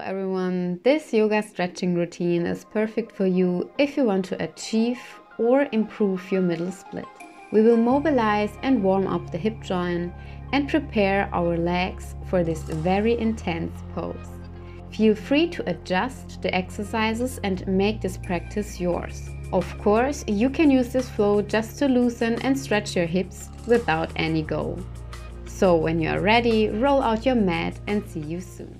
everyone, this yoga stretching routine is perfect for you if you want to achieve or improve your middle split. We will mobilize and warm up the hip joint and prepare our legs for this very intense pose. Feel free to adjust the exercises and make this practice yours. Of course, you can use this flow just to loosen and stretch your hips without any goal. So when you are ready, roll out your mat and see you soon.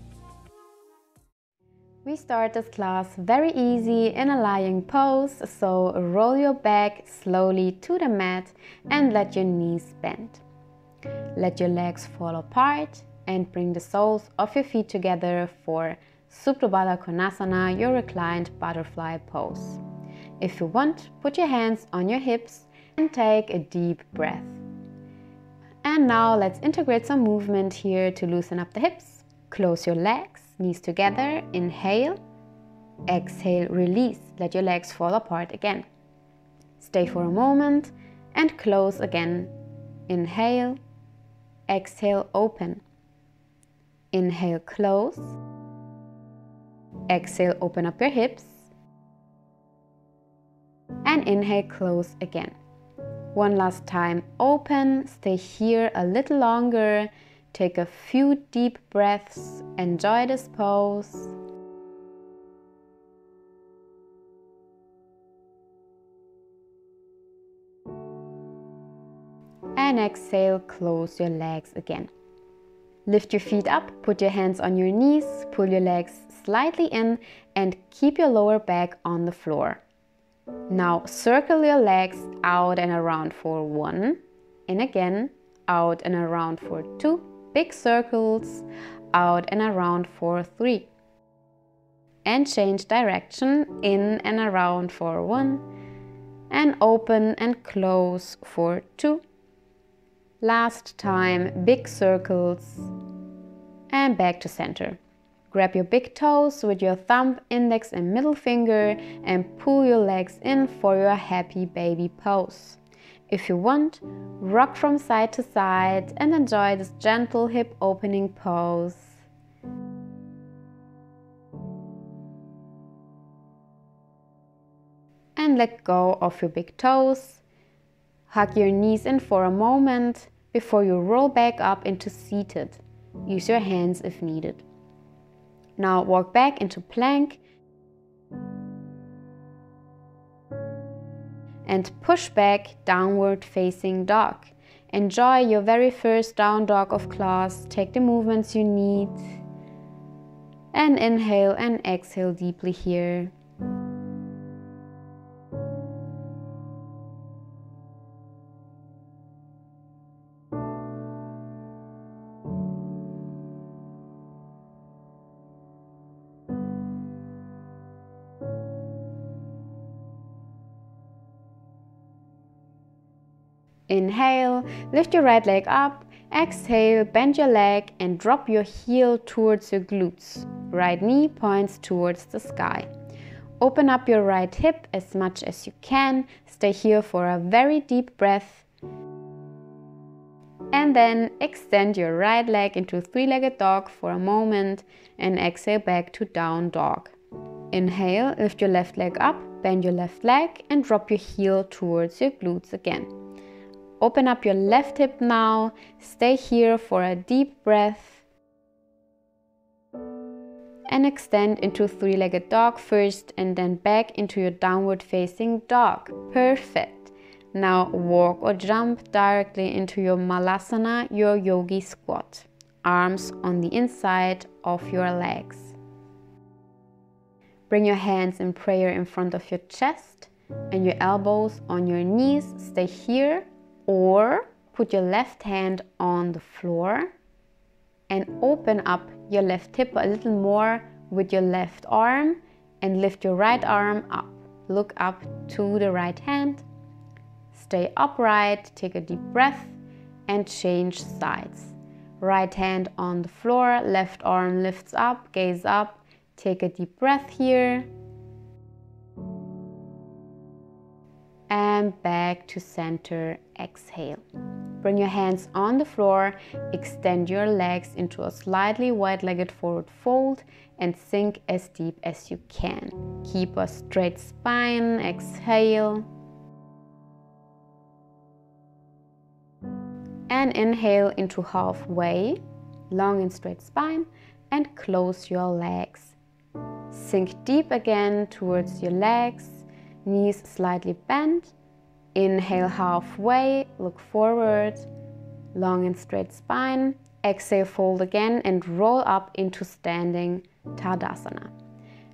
We start this class very easy in a lying pose, so roll your back slowly to the mat and let your knees bend. Let your legs fall apart and bring the soles of your feet together for Supta Baddha Konasana, your reclined butterfly pose. If you want, put your hands on your hips and take a deep breath. And now let's integrate some movement here to loosen up the hips. Close your legs, knees together, inhale, exhale, release, let your legs fall apart again. Stay for a moment and close again. Inhale, exhale, open. Inhale, close. Exhale, open up your hips. And inhale, close again. One last time, open, stay here a little longer. Take a few deep breaths, enjoy this pose. And exhale, close your legs again. Lift your feet up, put your hands on your knees, pull your legs slightly in and keep your lower back on the floor. Now circle your legs out and around for 1, in again, out and around for 2, big circles, out and around for 3. And change direction, in and around for 1, and open and close for 2. Last time, big circles, and back to center. Grab your big toes with your thumb, index and middle finger and pull your legs in for your happy baby pose. If you want, rock from side to side and enjoy this gentle hip opening pose. And let go of your big toes. Hug your knees in for a moment before you roll back up into seated. Use your hands if needed. Now walk back into plank and push back, downward facing dog. Enjoy your very first down dog of class. Take the movements you need and inhale and exhale deeply here. Inhale, lift your right leg up, exhale, bend your leg and drop your heel towards your glutes. Right knee points towards the sky. Open up your right hip as much as you can. Stay here for a very deep breath. And then extend your right leg into three-legged dog for a moment and exhale back to down dog. Inhale, lift your left leg up, bend your left leg and drop your heel towards your glutes again. Open up your left hip now, stay here for a deep breath and extend into three-legged dog first and then back into your downward facing dog. Perfect. Now walk or jump directly into your malasana, your yogi squat. Arms on the inside of your legs. Bring your hands in prayer in front of your chest and your elbows on your knees. Stay here. Or put your left hand on the floor and open up your left hip a little more with your left arm and lift your right arm up. Look up to the right hand. Stay upright, take a deep breath and change sides. Right hand on the floor, left arm lifts up, gaze up. Take a deep breath here. And back to center, exhale. Bring your hands on the floor, extend your legs into a slightly wide-legged forward fold and sink as deep as you can. Keep a straight spine, exhale. And inhale into halfway, long and straight spine, and close your legs. Sink deep again towards your legs, knees slightly bent. Inhale halfway, look forward, long and straight spine. Exhale, fold again and roll up into standing Tadasana.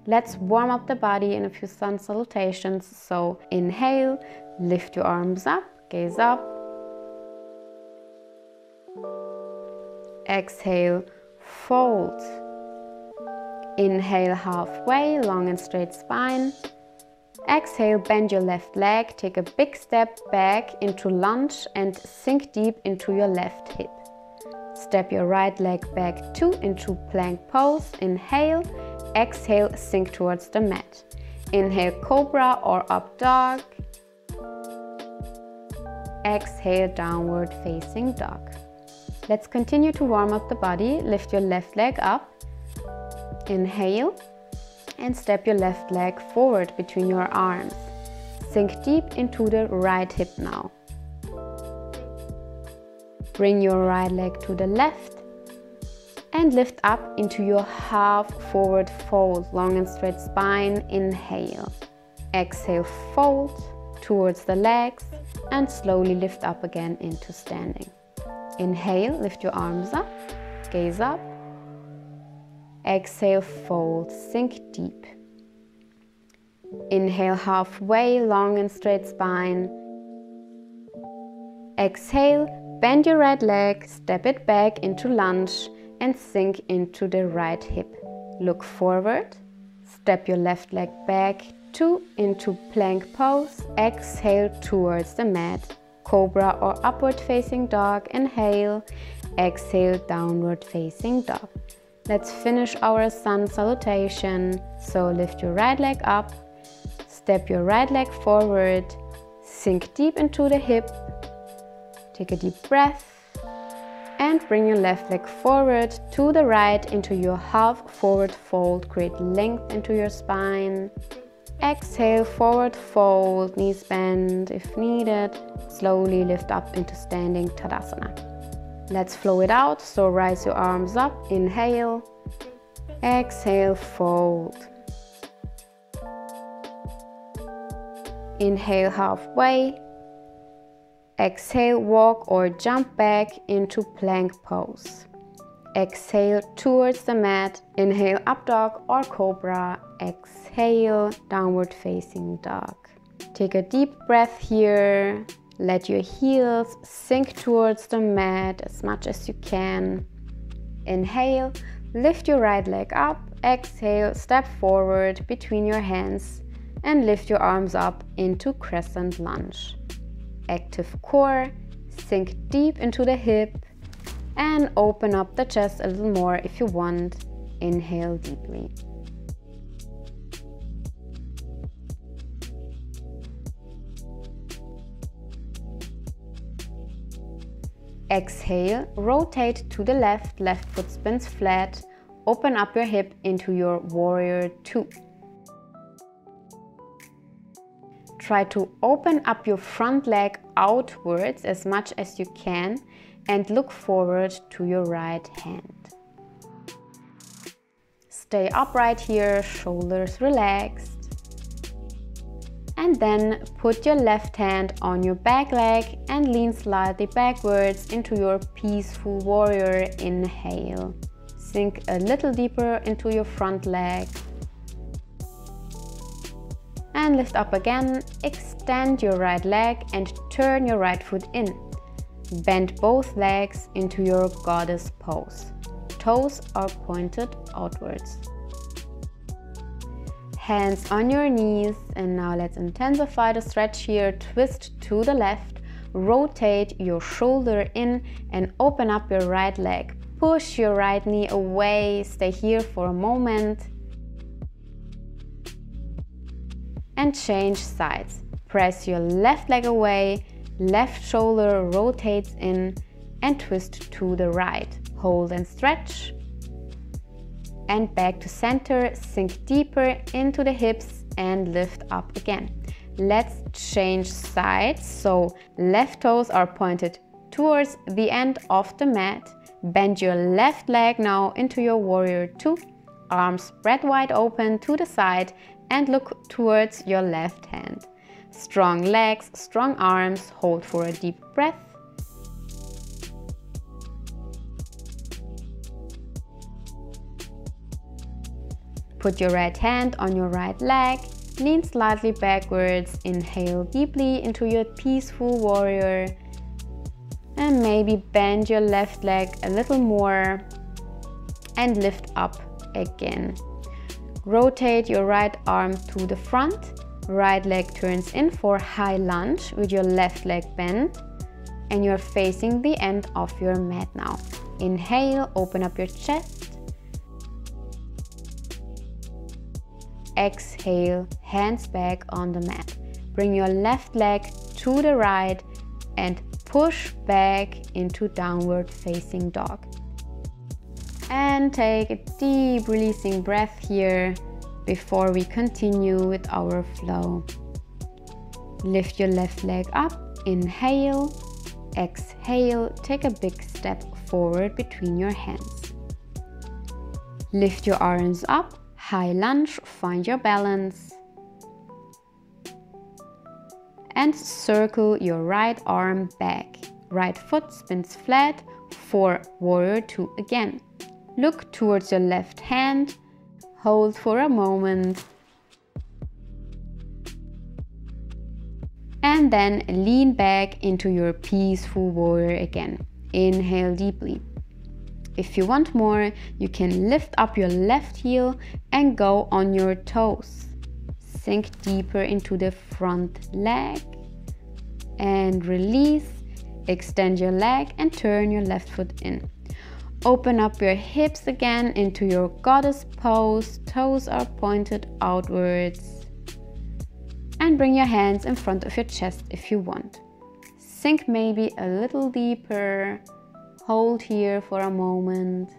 Let's warm up the body in a few sun salutations. So inhale, lift your arms up, gaze up. Exhale, fold. Inhale halfway, long and straight spine. Exhale, bend your left leg, take a big step back into lunge and sink deep into your left hip. Step your right leg back 2 into plank pose. Inhale, exhale, sink towards the mat. Inhale, cobra or up dog. Exhale, downward facing dog. Let's continue to warm up the body. Lift your left leg up. Inhale. And step your left leg forward between your arms. Sink deep into the right hip now. Bring your right leg to the left and lift up into your half forward fold, long and straight spine. Inhale. Exhale, fold towards the legs and slowly lift up again into standing. Inhale, lift your arms up, gaze up. Exhale, fold, sink deep. Inhale halfway, long and straight spine. Exhale, bend your right leg, step it back into lunge and sink into the right hip. Look forward, step your left leg back 2 into plank pose. Exhale towards the mat. Cobra or upward facing dog. Inhale, exhale, downward facing dog. Let's finish our sun salutation. So lift your right leg up, step your right leg forward, sink deep into the hip, take a deep breath, and bring your left leg forward to the right into your half forward fold. Create length into your spine. Exhale, forward fold, knees bend if needed. Slowly lift up into standing Tadasana. Let's flow it out, so rise your arms up, inhale, exhale, fold. Inhale halfway, exhale, walk or jump back into plank pose. Exhale towards the mat, inhale, up dog or cobra, exhale, downward facing dog. Take a deep breath here. Let your heels sink towards the mat as much as you can. Inhale, lift your right leg up. Exhale, step forward between your hands and lift your arms up into crescent lunge. Active core, sink deep into the hip and open up the chest a little more if you want. Inhale deeply. Exhale, rotate to the left, left foot spins flat. Open up your hip into your warrior 2. Try to open up your front leg outwards as much as you can and look forward to your right hand. Stay upright here, shoulders relaxed. And then put your left hand on your back leg and lean slightly backwards into your peaceful warrior. Inhale. Sink a little deeper into your front leg. And lift up again. Extend your right leg and turn your right foot in. Bend both legs into your goddess pose. Toes are pointed outwards. Hands on your knees, and now let's intensify the stretch here. Twist to the left, rotate your shoulder in and open up your right leg. Push your right knee away, stay here for a moment. And change sides. Press your left leg away, Left shoulder rotates in and twist to the right. Hold and stretch. And back to center, sink deeper into the hips and lift up again. Let's change sides. So left toes are pointed towards the end of the mat. Bend your left leg now into your warrior two. Arms spread wide open to the side and look towards your left hand. Strong legs, strong arms. Hold for a deep breath. Put your right hand on your right leg. Lean slightly backwards. Inhale deeply into your peaceful warrior. And maybe bend your left leg a little more and lift up again. Rotate your right arm to the front. Right leg turns in for high lunge with your left leg bent. And you're facing the end of your mat now. Inhale, open up your chest. Exhale, hands back on the mat. Bring your left leg to the right and push back into downward facing dog. And take a deep releasing breath here before we continue with our flow. Lift your left leg up, inhale, exhale, take a big step forward between your hands. Lift your arms up, high lunge, find your balance. And circle your right arm back. Right foot spins flat for warrior two again. Look towards your left hand, hold for a moment. And then lean back into your peaceful warrior again. Inhale deeply. If you want more, you can lift up your left heel and go on your toes. Sink deeper into the front leg and release. Extend your leg and turn your left foot in. Open up your hips again into your goddess pose. Toes are pointed outwards. And bring your hands in front of your chest if you want. Sink maybe a little deeper. Hold here for a moment.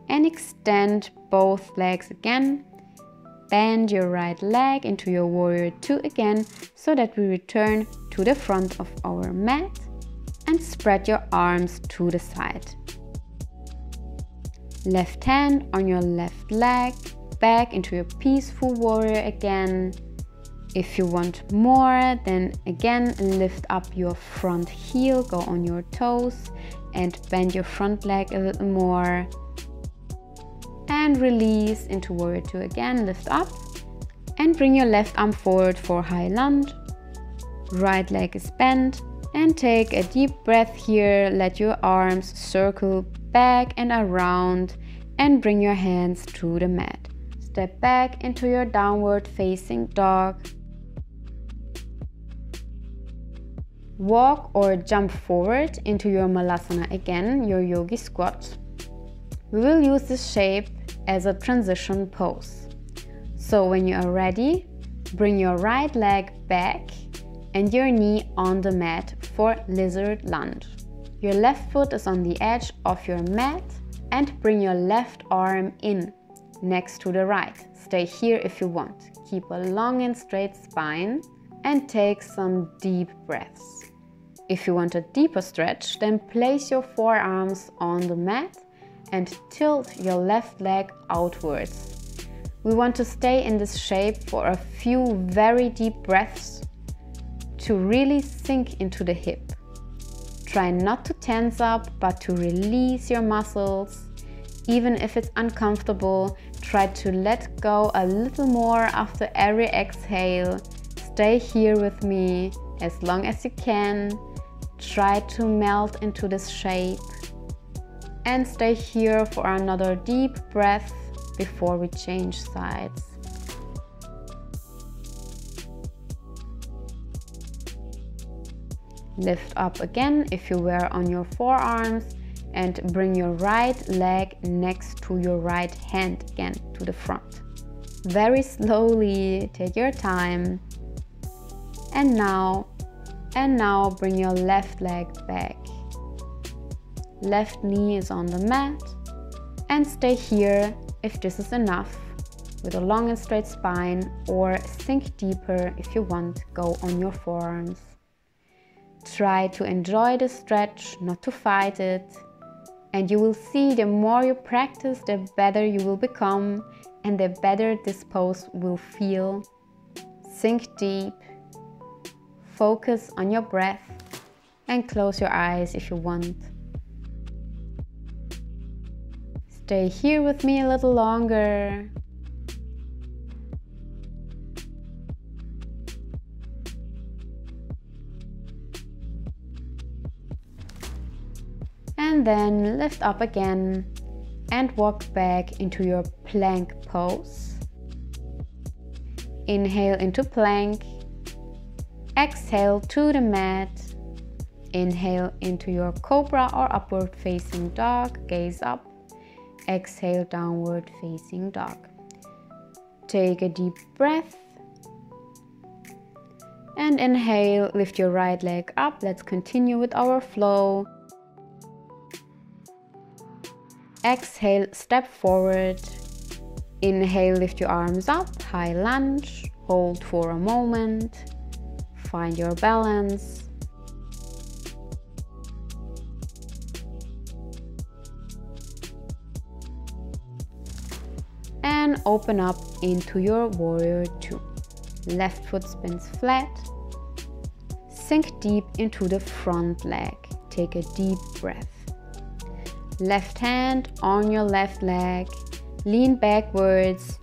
And extend both legs again. Bend your right leg into your warrior two again so that we return to the front of our mat. And spread your arms to the side. Left hand on your left leg, back into your peaceful warrior again. If you want more, then again lift up your front heel, go on your toes and bend your front leg a little more. And release into warrior two again, lift up and bring your left arm forward for high lunge. Right leg is bent. And take a deep breath here, let your arms circle back and around and bring your hands to the mat. Step back into your downward facing dog. Walk or jump forward into your malasana again, your yogi squat. We will use this shape as a transition pose. So when you are ready, bring your right leg back and your knee on the mat for lizard lunge. Your left foot is on the edge of your mat and bring your left arm in next to the right. Stay here if you want. Keep a long and straight spine and take some deep breaths. If you want a deeper stretch, then place your forearms on the mat and tilt your left leg outwards. We want to stay in this shape for a few very deep breaths to really sink into the hip. Try not to tense up, but to release your muscles. Even if it's uncomfortable, try to let go a little more after every exhale. Stay here with me as long as you can. Try to melt into this shape. And stay here for another deep breath before we change sides. Lift up again if you were on your forearms and bring your right leg next to your right hand again to the front. Very slowly, take your time. And now bring your left leg back. Left knee is on the mat. And stay here if this is enough, with a long and straight spine, or sink deeper if you want, go on your forearms. Try to enjoy the stretch, not to fight it. And you will see the more you practice, the better you will become and the better this pose will feel. Sink deep, focus on your breath, and close your eyes if you want. Stay here with me a little longer. And then lift up again and walk back into your plank pose. Inhale into plank. Exhale to the mat. Inhale into your cobra or upward facing dog, gaze up. Exhale, downward facing dog. Take a deep breath. And inhale, lift your right leg up. Let's continue with our flow. Exhale, step forward. Inhale, lift your arms up, high lunge. Hold for a moment. Find your balance. And open up into your warrior two. Left foot spins flat. Sink deep into the front leg. Take a deep breath. Left hand on your left leg. Lean backwards.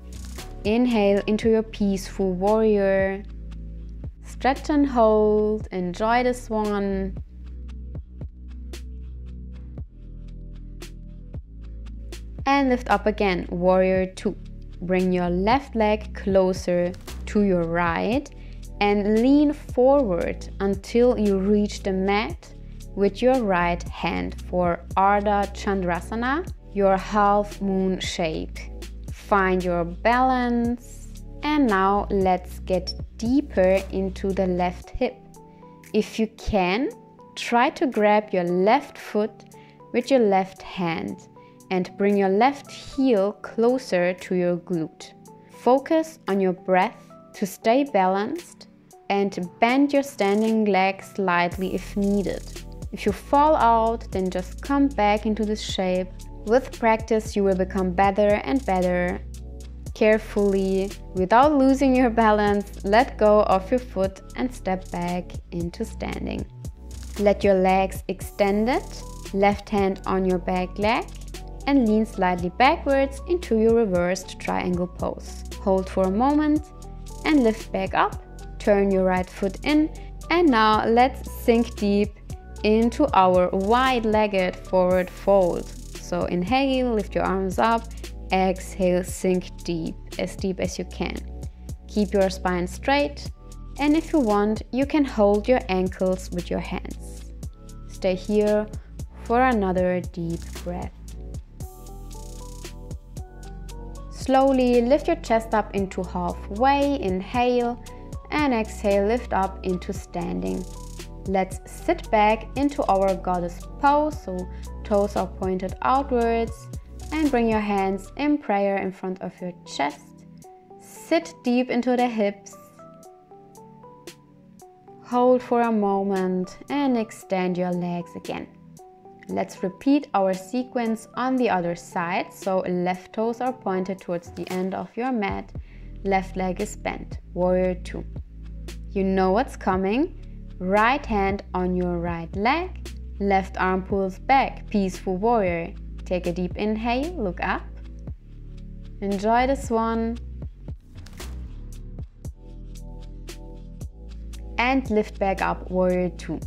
Inhale into your peaceful warrior. Stretch and hold. Enjoy this one. And lift up again, warrior two. Bring your left leg closer to your right and lean forward until you reach the mat with your right hand for Ardha Chandrasana, your half moon shape. Find your balance. And now let's get deeper into the left hip. If you can, try to grab your left foot with your left hand and bring your left heel closer to your glute. Focus on your breath to stay balanced and bend your standing leg slightly if needed. If you fall out, then just come back into this shape. With practice, you will become better and better. Carefully, without losing your balance, let go of your foot and step back into standing. Let your legs extended, left hand on your back leg, and lean slightly backwards into your reversed triangle pose. Hold for a moment and lift back up. Turn your right foot in, and now let's sink deep into our wide-legged forward fold. So inhale, lift your arms up. Exhale, sink deep as you can. Keep your spine straight, and if you want, you can hold your ankles with your hands. Stay here for another deep breath. Slowly lift your chest up into halfway. Inhale, and exhale, lift up into standing. Let's sit back into our goddess pose, so toes are pointed outwards, and bring your hands in prayer in front of your chest. Sit deep into the hips. Hold for a moment and extend your legs again. Let's repeat our sequence on the other side. So left toes are pointed towards the end of your mat. Left leg is bent. Warrior two. You know what's coming. Right hand on your right leg. Left arm pulls back. Peaceful warrior. Take a deep inhale. Look up. Enjoy this one. And lift back up. Warrior two.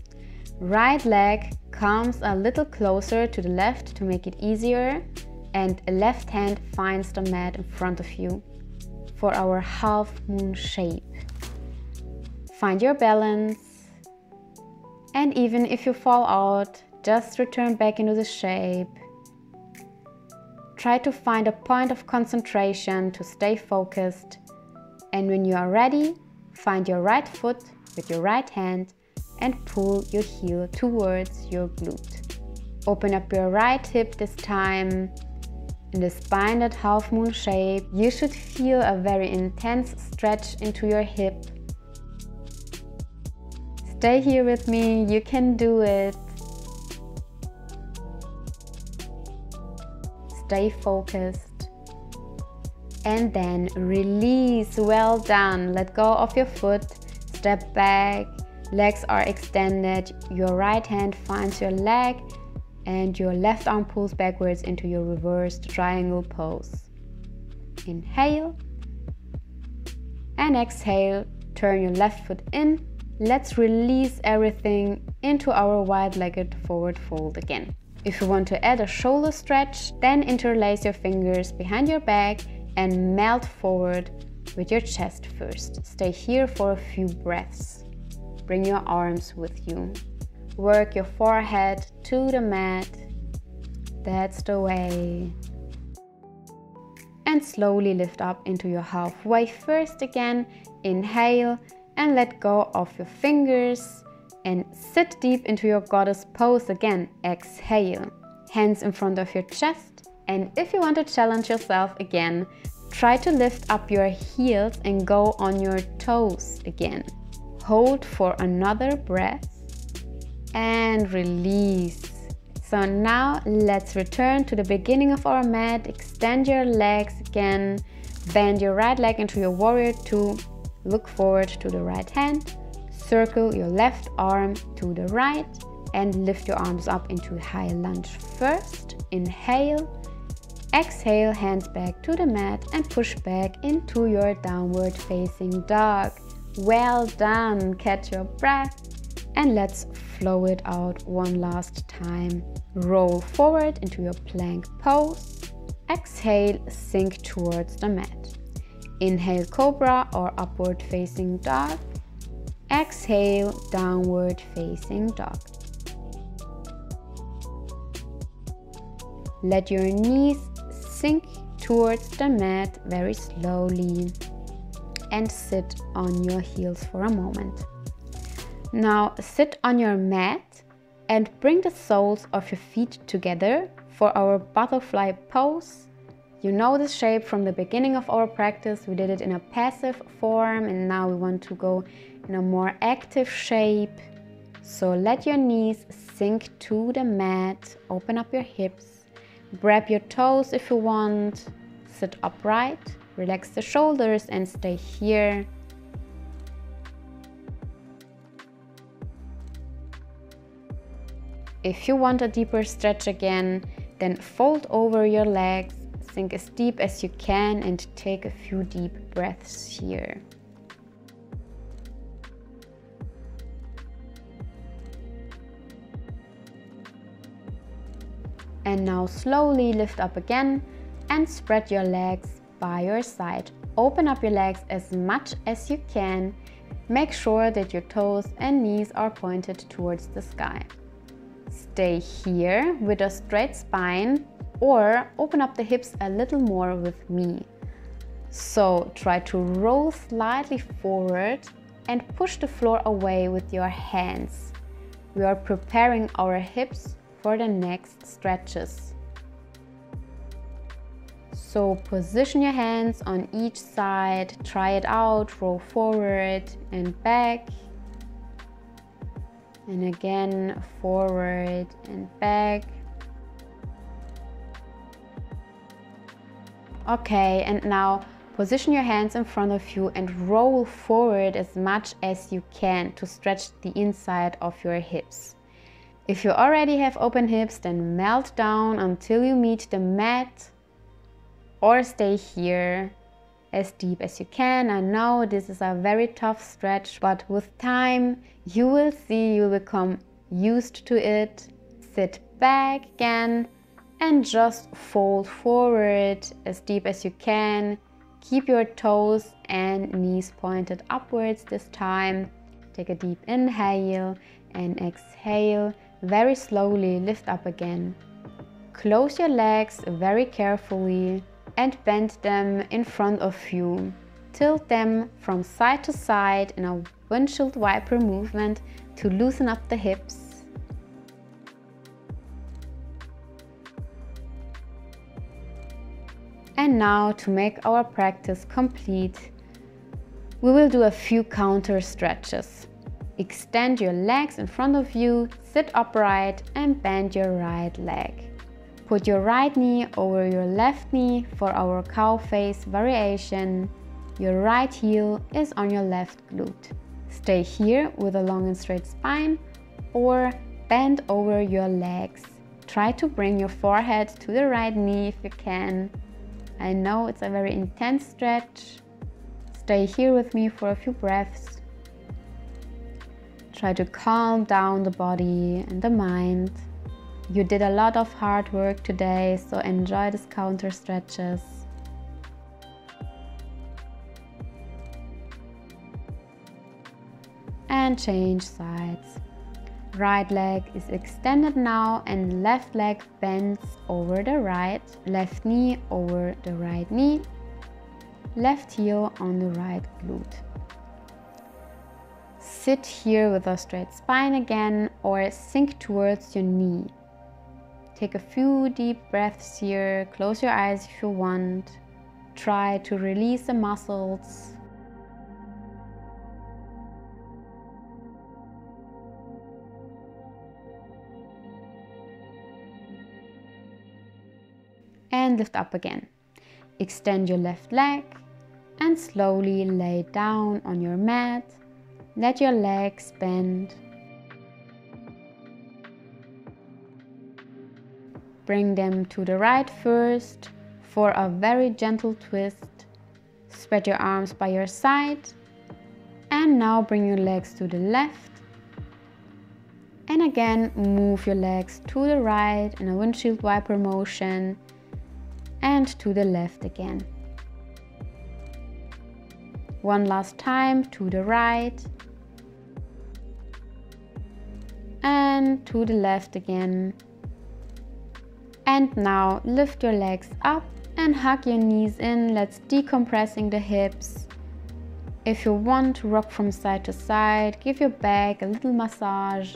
Right leg comes a little closer to the left to make it easier, and left hand finds the mat in front of you for our half moon shape. Find your balance, and even if you fall out, just return back into the shape. Try to find a point of concentration to stay focused, and when you are ready, find your right foot with your right hand and pull your heel towards your glute. Open up your right hip this time. In this binded half moon shape, you should feel a very intense stretch into your hip. Stay here with me, you can do it. Stay focused. And then release, well done. Let go of your foot, step back, legs are extended, your right hand finds your leg, and your left arm pulls backwards into your reversed triangle pose. Inhale and exhale, turn your left foot in. Let's release everything into our wide-legged forward fold again. If you want to add a shoulder stretch, then interlace your fingers behind your back and melt forward with your chest first. Stay here for a few breaths. Bring your arms with you. Work your forehead to the mat. That's the way. And slowly lift up into your halfway first again. Inhale and let go of your fingers and sit deep into your goddess pose again. Exhale. Hands in front of your chest. And if you want to challenge yourself again, try to lift up your heels and go on your toes again. Hold for another breath. And release. So now let's return to the beginning of our mat. Extend your legs again. Bend your right leg into your warrior two. Look forward to the right hand. Circle your left arm to the right and lift your arms up into high lunge first. Inhale. Exhale, hands back to the mat and push back into your downward facing dog. Well done. Catch your breath. And let's flow it out one last time. Roll forward into your plank pose. Exhale, sink towards the mat. Inhale, cobra or upward facing dog. Exhale, downward facing dog. Let your knees sink towards the mat very slowly and sit on your heels for a moment. Now sit on your mat and bring the soles of your feet together for our butterfly pose. You know this shape from the beginning of our practice. We did it in a passive form and now we want to go in a more active shape. So let your knees sink to the mat, open up your hips, grab your toes if you want, sit upright, relax the shoulders and stay here. If you want a deeper stretch again, then fold over your legs, sink as deep as you can and take a few deep breaths here. And now slowly lift up again and spread your legs by your side. Open up your legs as much as you can. Make sure that your toes and knees are pointed towards the sky. Stay here with a straight spine or open up the hips a little more with me. So try to roll slightly forward and push the floor away with your hands. We are preparing our hips for the next stretches. So position your hands on each side, try it out, roll forward and back. And again, forward and back. Okay, and now position your hands in front of you and roll forward as much as you can to stretch the inside of your hips. If you already have open hips, then melt down until you meet the mat or stay here as deep as you can. I know this is a very tough stretch, but with time you will see you will become used to it. Sit back again and just fold forward as deep as you can. Keep your toes and knees pointed upwards this time. Take a deep inhale and exhale. Very slowly lift up again. Close your legs very carefully and bend them in front of you. tilt them from side to side in a windshield wiper movement to loosen up the hips. And now, to make our practice complete, we will do a few counter stretches. Extend your legs in front of you, sit upright and bend your right leg. Put your right knee over your left knee for our cow face variation. Your right heel is on your left glute. Stay here with a long and straight spine or bend over your legs. Try to bring your forehead to the right knee if you can. I know it's a very intense stretch. Stay here with me for a few breaths. Try to calm down the body and the mind. You did a lot of hard work today, so enjoy these counter stretches. And change sides. Right leg is extended now and left leg bends over the right. Left knee over the right knee. Left heel on the right glute. Sit here with a straight spine again or sink towards your knee. Take a few deep breaths here, close your eyes if you want. Try to release the muscles. And lift up again. Extend your left leg and slowly lay down on your mat. Let your legs bend. Bring them to the right first for a very gentle twist. Spread your arms by your side. And now bring your legs to the left. And again, move your legs to the right in a windshield wiper motion. And to the left again. One last time to the right. And to the left again. And now lift your legs up and hug your knees in. Let's decompressing the hips. If you want to rock from side to side, give your back a little massage.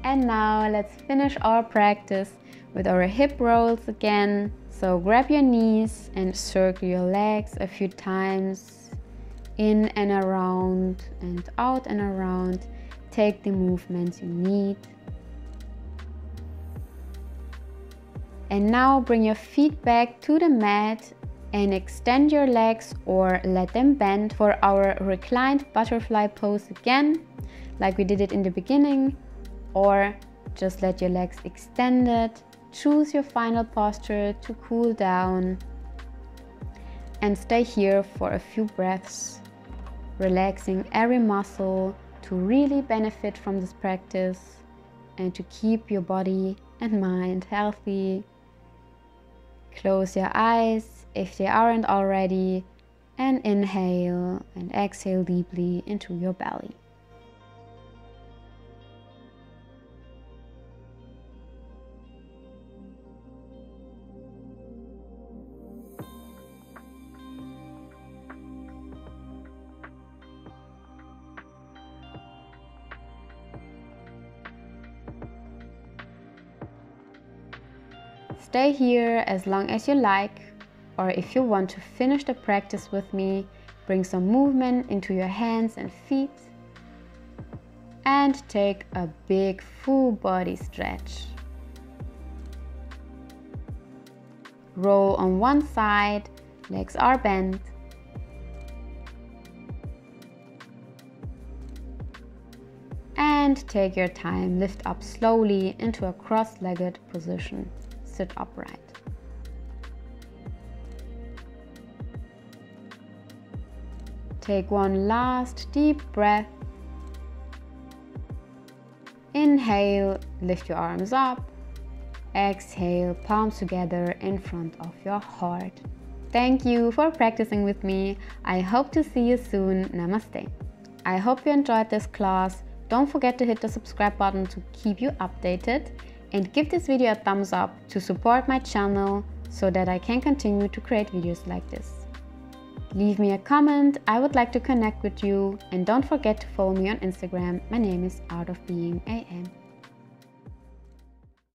And now let's finish our practice with our hip rolls again. So grab your knees and circle your legs a few times. In and around and out and around. Take the movements you need. And now bring your feet back to the mat and extend your legs or let them bend for our reclined butterfly pose again, like we did it in the beginning, or just let your legs extended. Choose your final posture to cool down and stay here for a few breaths, relaxing every muscle to really benefit from this practice and to keep your body and mind healthy. Close your eyes if they aren't already and inhale and exhale deeply into your belly. Stay here as long as you like, or if you want to finish the practice with me, bring some movement into your hands and feet and take a big full body stretch. Roll on one side, legs are bent. And take your time, lift up slowly into a cross-legged position. Sit upright. Take one last deep breath. Inhale, lift your arms up. Exhale, palms together in front of your heart. Thank you for practicing with me. I hope to see you soon. Namaste. I hope you enjoyed this class. Don't forget to hit the subscribe button to keep you updated. And give this video a thumbs up to support my channel. so that I can continue to create videos like this. Leave me a comment, I would like to connect with you, and don't forget to follow me on Instagram. My name is Art of Being AM.